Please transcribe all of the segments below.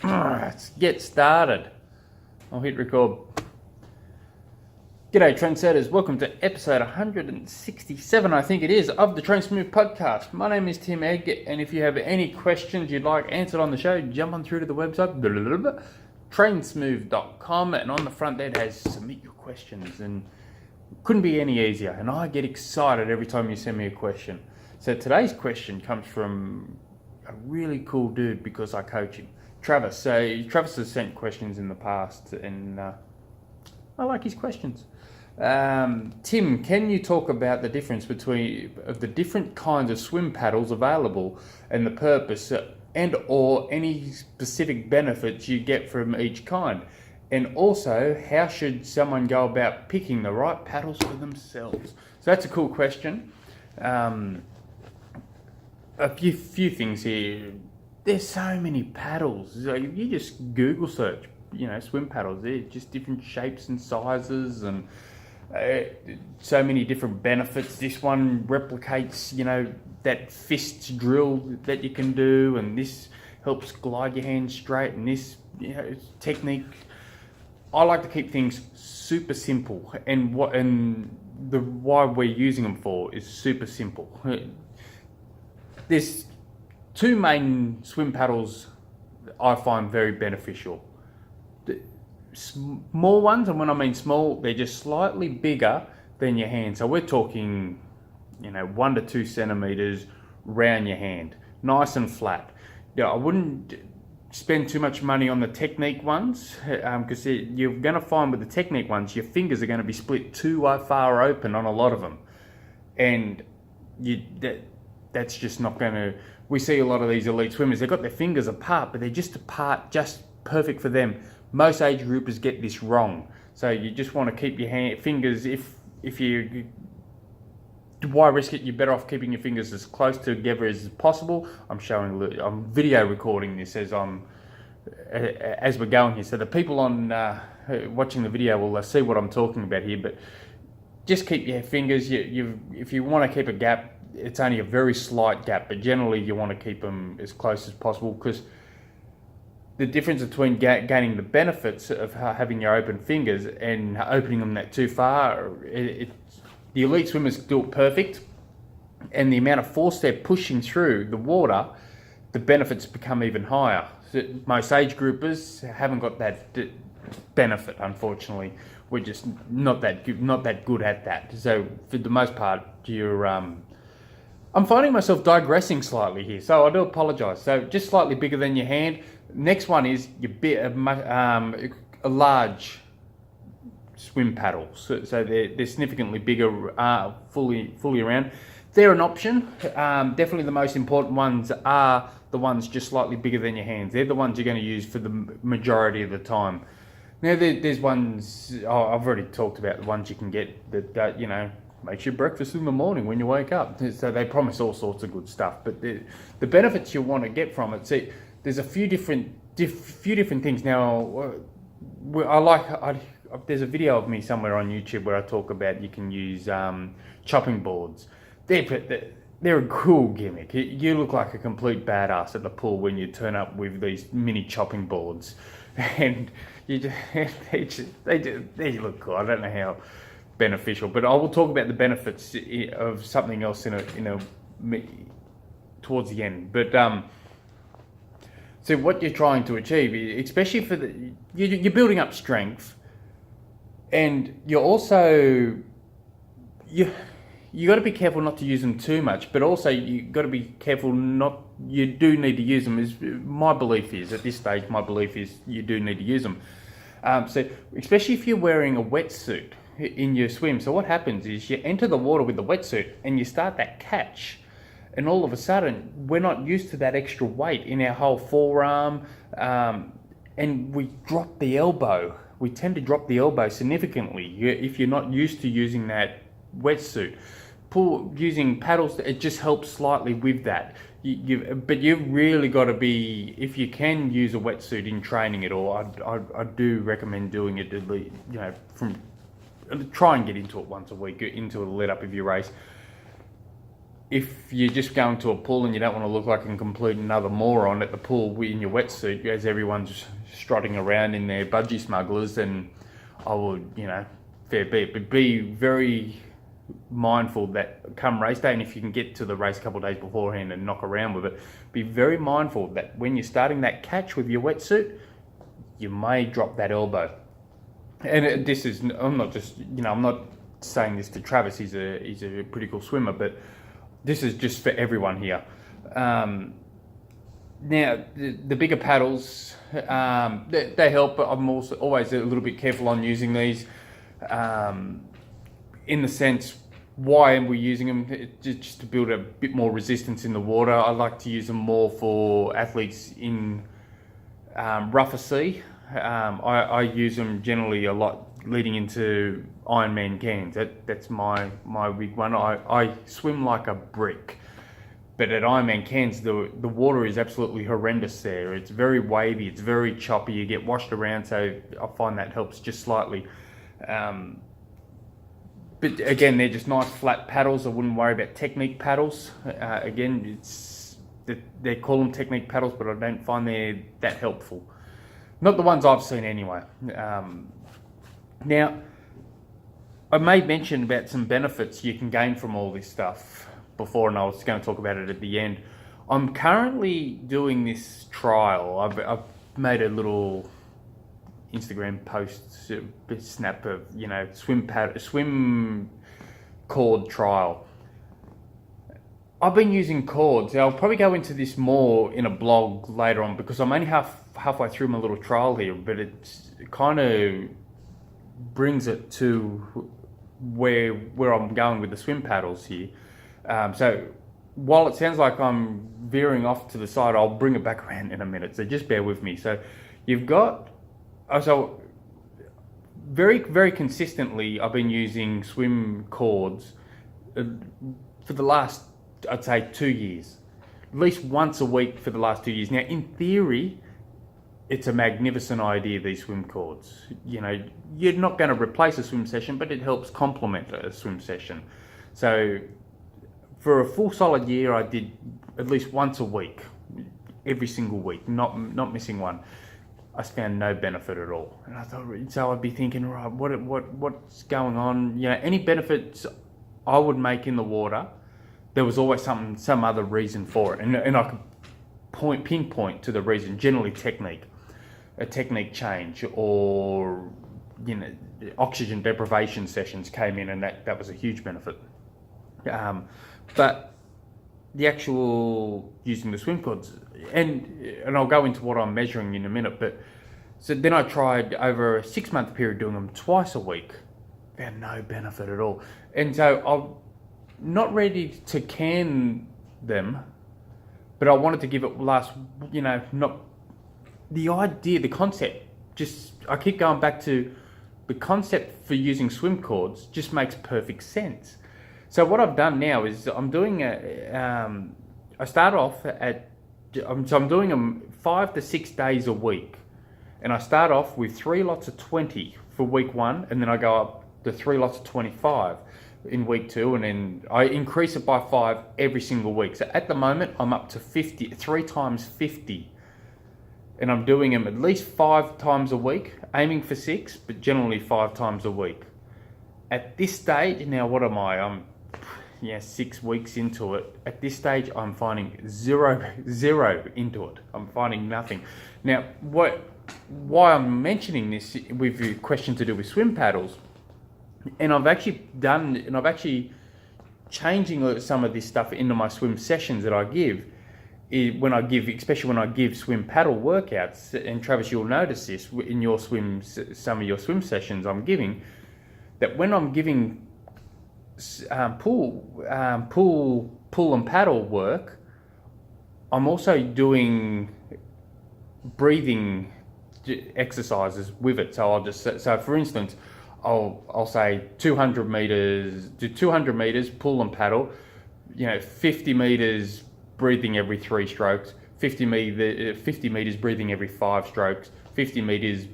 Let's get started. I'll hit record. G'day trendsetters, welcome to episode 167, I think it is, of the Train Smooth podcast. My name is Tim Egg, and if you have any questions you'd like answered on the show, jump on through to the website, trainsmooth.com, and on the front there it has submit your questions, and couldn't be any easier, and I get excited every time you send me a question. So today's question comes from a really cool dude because I coach him, Travis. So Travis has sent questions in the past, and I like his questions. Tim, can you talk about the difference between of the different kinds of swim paddles available and the purpose and or any specific benefits you get from each kind? And also, how should someone go about picking the right paddles for themselves? So that's a cool question. A few things here. There's so many paddles. Like if you just Google search, swim paddles, they're just different shapes and sizes and so many different benefits. This one replicates, that fist drill that you can do, and this helps glide your hand straight, and this, technique. I like to keep things super simple, and why we're using them for is super simple. There's two main swim paddles I find very beneficial. Small ones, and when I mean small, they're just slightly bigger than your hand. So we're talking, 1 to 2 centimeters round your hand, nice and flat. I wouldn't spend too much money on the Technique ones because you're going to find with the Technique ones, your fingers are going to be split too far open on a lot of them, and that's just not going to. We see a lot of these elite swimmers, they've got their fingers apart, but they're just apart, just perfect for them. Most age groupers get this wrong. So you just want to keep your fingers, if you, why risk it? You're better off keeping your fingers as close together as possible. I'm video recording this as we're going here. So the people on watching the video will see what I'm talking about here, but just keep your fingers, if you want to keep a gap, it's only a very slight gap, but generally you want to keep them as close as possible, because the difference between gaining the benefits of having your open fingers and opening them that too far, the elite swimmers do it perfect, and the amount of force they're pushing through the water, the benefits become even higher. So most age groupers haven't got that benefit, unfortunately. We're just not that good at that. So for the most part, I'm finding myself digressing slightly here, so I do apologise. So just slightly bigger than your hand. Next one is a large swim paddle. So they're significantly bigger, fully around. They're an option. Definitely the most important ones are the ones just slightly bigger than your hands. They're the ones you're going to use for the majority of the time. Now there's ones, I've already talked about the ones you can get that makes you breakfast in the morning when you wake up. So they promise all sorts of good stuff, but the benefits you want to get from it. See, there's a few different things. Now, there's a video of me somewhere on YouTube where I talk about you can use chopping boards. They're a cool gimmick. You look like a complete badass at the pool when you turn up with these mini chopping boards, and they look cool. I don't know how beneficial, but I will talk about the benefits of something else towards the end. But so what you're trying to achieve, especially for you're building up strength, and you're also you got to be careful not to use them too much, but also you got to be careful not. You do need to use them. Is my belief is at this stage. My belief is you do need to use them. So especially if you're wearing a wetsuit in your swim. So what happens is you enter the water with the wetsuit and you start that catch, and all of a sudden we're not used to that extra weight in our whole forearm, and we drop the elbow. We tend to drop the elbow significantly if you're not used to using that wetsuit. Using paddles, it just helps slightly with that. But you've really got to be, if you can use a wetsuit in training at all, I do recommend doing it at least, try and get into it once a week, into the lead up of your race. if you're just going to a pool and you don't want to look like a complete another moron at the pool in your wetsuit as everyone's strutting around in their budgie smugglers, then I would, fair bit. But be very mindful that come race day, and if you can get to the race a couple of days beforehand and knock around with it, be very mindful that when you're starting that catch with your wetsuit, you may drop that elbow. And this is, I'm not just, I'm not saying this to Travis, he's a pretty cool swimmer, but this is just for everyone here. Now, the bigger paddles, they help, but I'm also always a little bit careful on using these. In the sense, why am we using them? Just to build a bit more resistance in the water. I like to use them more for athletes in rougher sea. I use them generally a lot leading into Ironman Cairns. That's my big one. I swim like a brick, but at Ironman Cairns the water is absolutely horrendous there. It's very wavy, it's very choppy, you get washed around, so I find that helps just slightly. But again, they're just nice flat paddles. I wouldn't worry about technique paddles. Again, they call them technique paddles, but I don't find they're that helpful. Not the ones I've seen anyway. Now, I made mention about some benefits you can gain from all this stuff before, and I was going to talk about it at the end. I'm currently doing this trial. I've made a little Instagram post, snap of swim cord trial. I've been using cords. I'll probably go into this more in a blog later on because I'm only halfway through my little trial here, but it kind of brings it to where I'm going with the swim paddles here. So while it sounds like I'm veering off to the side, I'll bring it back around in a minute. So just bear with me. So you've got, so very, very consistently, I've been using swim cords for the last, I'd say, 2 years. At least once a week for the last 2 years. Now, in theory, it's a magnificent idea, these swim cords. You're not going to replace a swim session, but it helps complement a swim session. So for a full solid year, I did at least once a week, every single week, not missing one. I found no benefit at all. And I thought, so I'd be thinking, right, what's going on? Any benefits I would make in the water, there was always some other reason for it. And I could pinpoint to the reason, generally a technique change, or oxygen deprivation sessions came in, and that was a huge benefit. But the actual using the swim cords, and I'll go into what I'm measuring in a minute, but so then I tried over a 6-month period doing them twice a week. Found no benefit at all. And so I'm not ready to can them, but I wanted to give it not the idea, the concept, just I keep going back to the concept for using swim cords just makes perfect sense. So what I've done now is I'm doing I start off I'm doing them 5 to 6 days a week, and I start off with 3 lots of 20 for week 1, and then I go up to 3 lots of 25 in week 2, and then I increase it by 5 every single week. So at the moment I'm up to 50, 3 times 50, and I'm doing them at least 5 times a week, aiming for 6, but generally 5 times a week. At this stage now, what am I? I'm 6 weeks into it. At this stage, I'm finding zero into it. I'm finding nothing. Now, why I'm mentioning this with your question to do with swim paddles, and I've actually changing some of this stuff into my swim sessions that I give, especially when I give swim paddle workouts. And Travis, you'll notice this in your some of your swim sessions I'm giving, that when I'm giving pool and paddle work, I'm also doing breathing exercises with it. So for instance, I'll say 200 meters, do 200 meters pull and paddle, 50 meters breathing every 3 strokes, 50 meters breathing every 5 strokes, 50 meters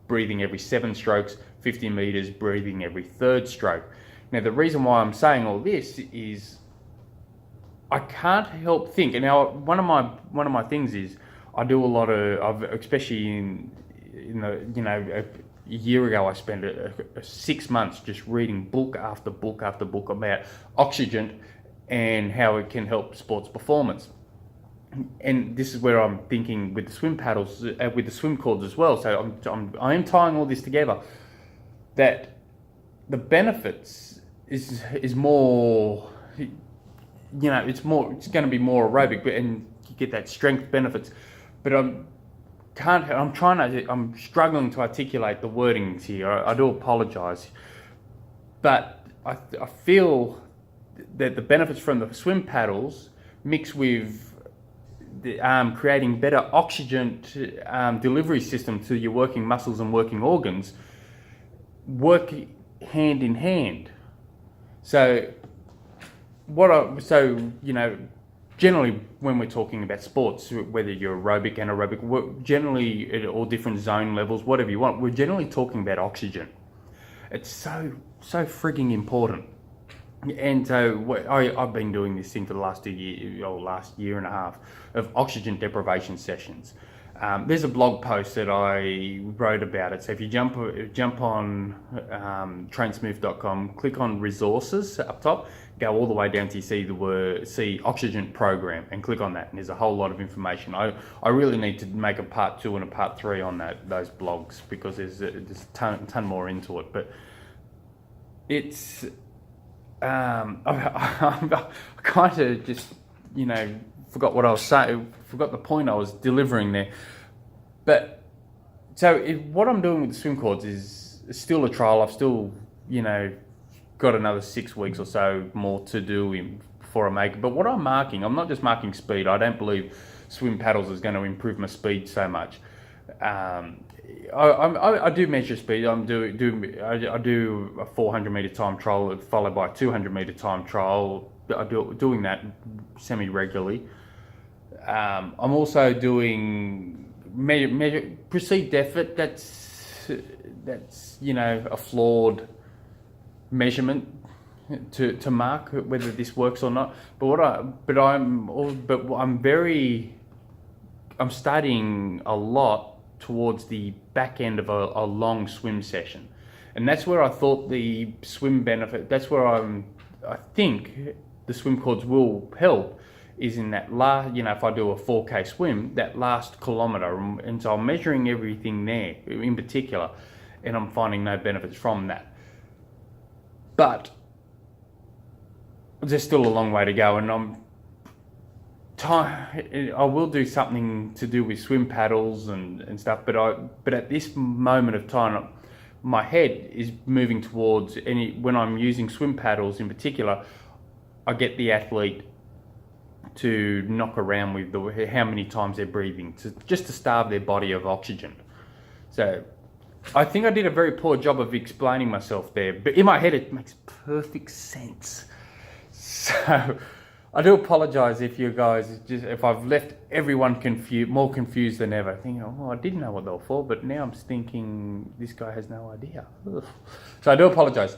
breathing every 7 strokes, 50 meters breathing every 3rd stroke. Now, the reason why I'm saying all this is I can't help think. And now, one of my things is I do a lot of, especially in the, a year ago I spent 6 months just reading book after book after book about oxygen and how it can help sports performance. And this is where I'm thinking with the swim paddles, with the swim cords as well. So I am tying all this together. That the benefits is more, it's going to be more aerobic, but and you get that strength benefits. But I'm struggling to articulate the wordings here. I do apologise, but I feel that the benefits from the swim paddles mixed with creating better oxygen delivery system to your working muscles and working organs work hand in hand. So generally when we're talking about sports, whether you're aerobic, anaerobic, generally at all different zone levels, whatever you want, we're generally talking about oxygen. It's so frigging important. And so I've been doing this into the last year and a half of oxygen deprivation sessions. There's a blog post that I wrote about it. So if you jump on trainsmooth.com, click on resources up top, go all the way down to see oxygen program, and click on that. And there's a whole lot of information. I really need to make a part 2 and a part 3 on those blogs, because there's a ton more into it. But it's I kind of just forgot what I was saying, forgot the point I was delivering there. But so what I'm doing with the swim cords is still a trial. I've still got another 6 weeks or so more to do before I make it. But what I'm not just marking speed. I don't believe swim paddles is going to improve my speed so much. I do measure speed. I do a 400 meter time trial followed by a 200 meter time trial. Doing that semi regularly. I'm also doing perceived effort. That's a flawed measurement to mark whether this works or not. I'm studying a lot towards the back end of a long swim session, and that's where I thought the swim benefit. That's where I think the swim cords will help, is in that last, if I do a 4K swim, that last kilometre, and so I'm measuring everything there in particular, and I'm finding no benefits from that. But there's still a long way to go, and I will do something to do with swim paddles and stuff, but at this moment of time, my head is moving towards when I'm using swim paddles in particular, I get the athlete to knock around with how many times they're breathing, just to starve their body of oxygen. So I think I did a very poor job of explaining myself there, but in my head it makes perfect sense. So I do apologise if I've left everyone more confused than ever. Thinking, I didn't know what they were for, but now I'm thinking this guy has no idea. Ugh. So I do apologise.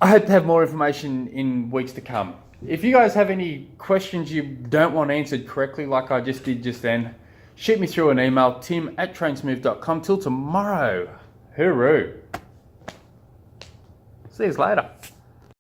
I hope to have more information in weeks to come. If you guys have any questions you don't want answered correctly, like I just did just then, shoot me through an email, tim@trainsmooth.com. Till tomorrow. Hooroo. See you later.